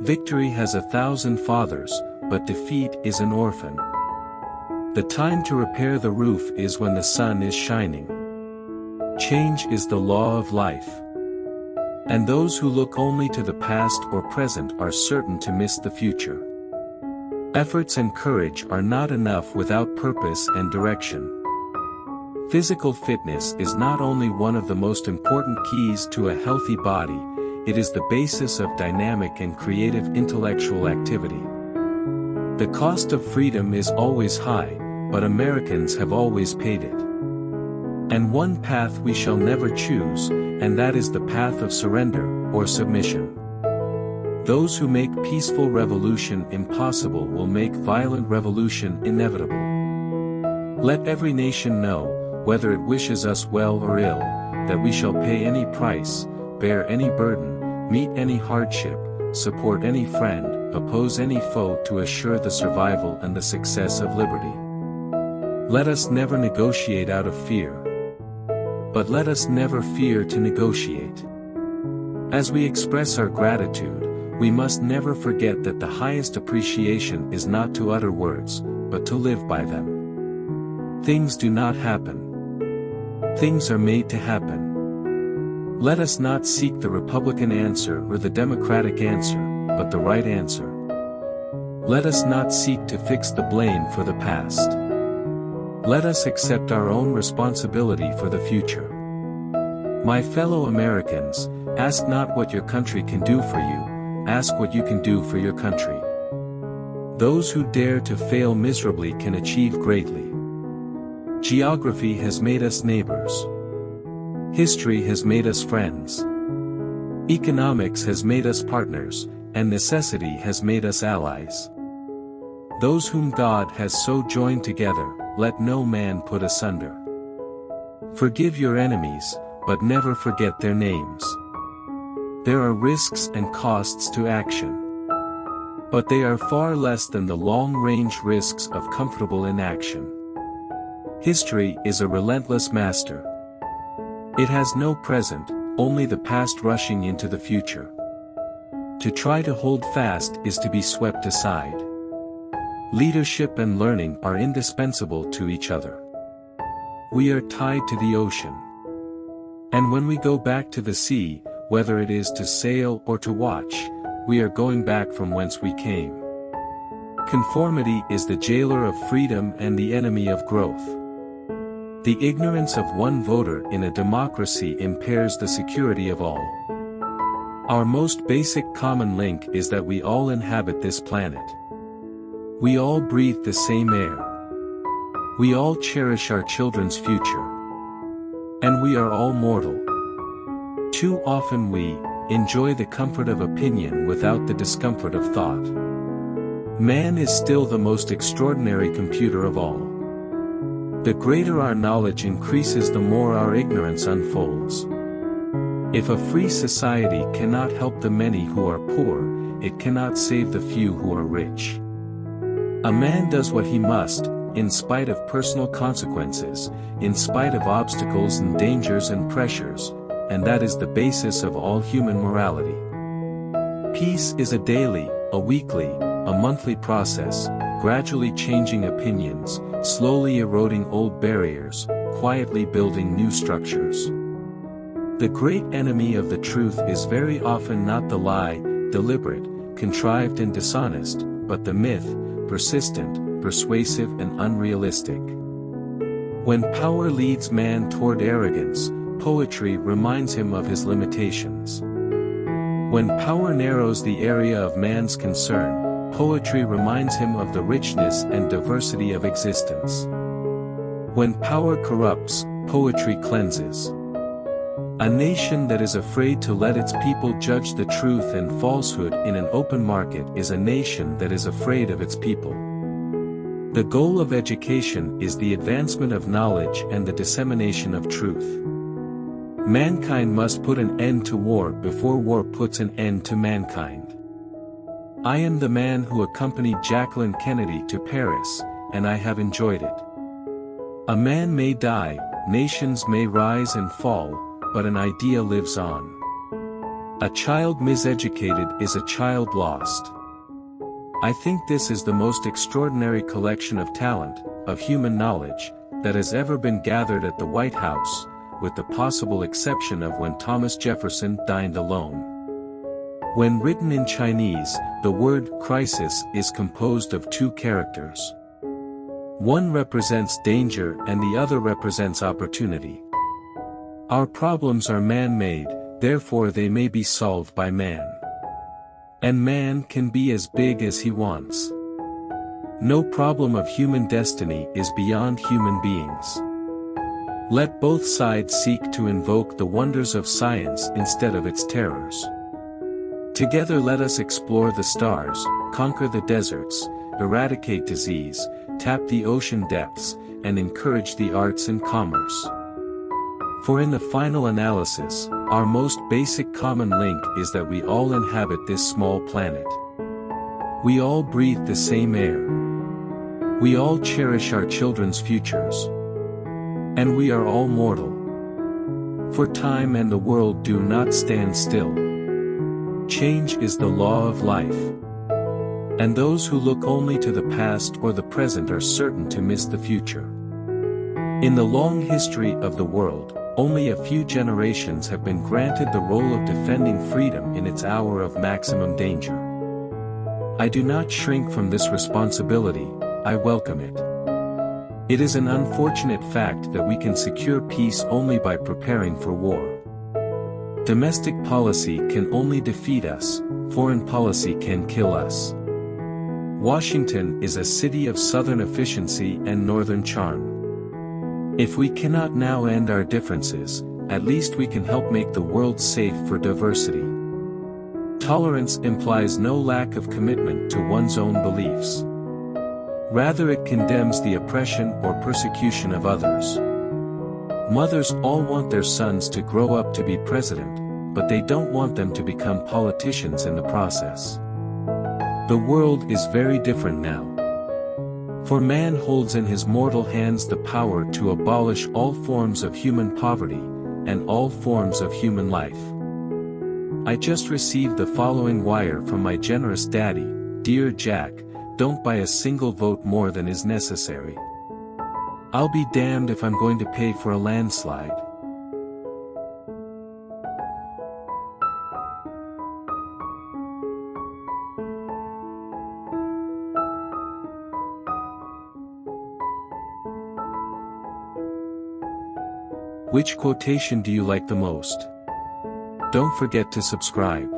Victory has 1,000 fathers, but defeat is an orphan. The time to repair the roof is when the sun is shining. Change is the law of life. And those who look only to the past or present are certain to miss the future. Efforts and courage are not enough without purpose and direction. Physical fitness is not only one of the most important keys to a healthy body, it is the basis of dynamic and creative intellectual activity. The cost of freedom is always high, but Americans have always paid it. And one path we shall never choose, and that is the path of surrender, or submission. Those who make peaceful revolution impossible will make violent revolution inevitable. Let every nation know, whether it wishes us well or ill, that we shall pay any price, bear any burden, meet any hardship, support any friend, oppose any foe to assure the survival and the success of liberty. Let us never negotiate out of fear. But let us never fear to negotiate. As we express our gratitude, we must never forget that the highest appreciation is not to utter words, but to live by them. Things do not happen. Things are made to happen. Let us not seek the Republican answer or the Democratic answer, but the right answer. Let us not seek to fix the blame for the past. Let us accept our own responsibility for the future. My fellow Americans, ask not what your country can do for you, ask what you can do for your country. Those who dare to fail miserably can achieve greatly. Geography has made us neighbors. History has made us friends. Economics has made us partners, and necessity has made us allies. Those whom God has so joined together, let no man put asunder. Forgive your enemies, but never forget their names. There are risks and costs to action. But they are far less than the long-range risks of comfortable inaction. History is a relentless master. It has no present, only the past rushing into the future. To try to hold fast is to be swept aside. Leadership and learning are indispensable to each other. We are tied to the ocean. And when we go back to the sea, whether it is to sail or to watch, we are going back from whence we came. Conformity is the jailer of freedom and the enemy of growth. The ignorance of one voter in a democracy impairs the security of all. Our most basic common link is that we all inhabit this planet. We all breathe the same air. We all cherish our children's future. And we are all mortal. Too often we enjoy the comfort of opinion without the discomfort of thought. Man is still the most extraordinary computer of all. The greater our knowledge increases, the more our ignorance unfolds. If a free society cannot help the many who are poor, it cannot save the few who are rich. A man does what he must, in spite of personal consequences, in spite of obstacles and dangers and pressures, and that is the basis of all human morality. Peace is a daily, a weekly, a monthly process, gradually changing opinions, slowly eroding old barriers, quietly building new structures. The great enemy of the truth is very often not the lie, deliberate, contrived and dishonest, but the myth, persistent, persuasive and unrealistic. When power leads man toward arrogance, poetry reminds him of his limitations. When power narrows the area of man's concern, poetry reminds him of the richness and diversity of existence. When power corrupts, poetry cleanses. A nation that is afraid to let its people judge the truth and falsehood in an open market is a nation that is afraid of its people. The goal of education is the advancement of knowledge and the dissemination of truth. Mankind must put an end to war before war puts an end to mankind. I am the man who accompanied Jacqueline Kennedy to Paris, and I have enjoyed it. A man may die, nations may rise and fall, but an idea lives on. A child miseducated is a child lost. I think this is the most extraordinary collection of talent, of human knowledge, that has ever been gathered at the White House, with the possible exception of when Thomas Jefferson dined alone. When written in Chinese, the word crisis is composed of two characters. One represents danger and the other represents opportunity. Our problems are man-made, therefore they may be solved by man. And man can be as big as he wants. No problem of human destiny is beyond human beings. Let both sides seek to invoke the wonders of science instead of its terrors. Together let us explore the stars, conquer the deserts, eradicate disease, tap the ocean depths, and encourage the arts and commerce. For in the final analysis, our most basic common link is that we all inhabit this small planet. We all breathe the same air. We all cherish our children's futures. And we are all mortal. For time and the world do not stand still. Change is the law of life. And those who look only to the past or the present are certain to miss the future. In the long history of the world, only a few generations have been granted the role of defending freedom in its hour of maximum danger. I do not shrink from this responsibility, I welcome it. It is an unfortunate fact that we can secure peace only by preparing for war. Domestic policy can only defeat us, foreign policy can kill us. Washington is a city of southern efficiency and northern charm. If we cannot now end our differences, at least we can help make the world safe for diversity. Tolerance implies no lack of commitment to one's own beliefs. Rather it condemns the oppression or persecution of others. Mothers all want their sons to grow up to be president, but they don't want them to become politicians in the process. The world is very different now. For man holds in his mortal hands the power to abolish all forms of human poverty, and all forms of human life. I just received the following wire from my generous daddy: Dear Jack, don't buy a single vote more than is necessary. I'll be damned if I'm going to pay for a landslide. Which quotation do you like the most? Don't forget to subscribe.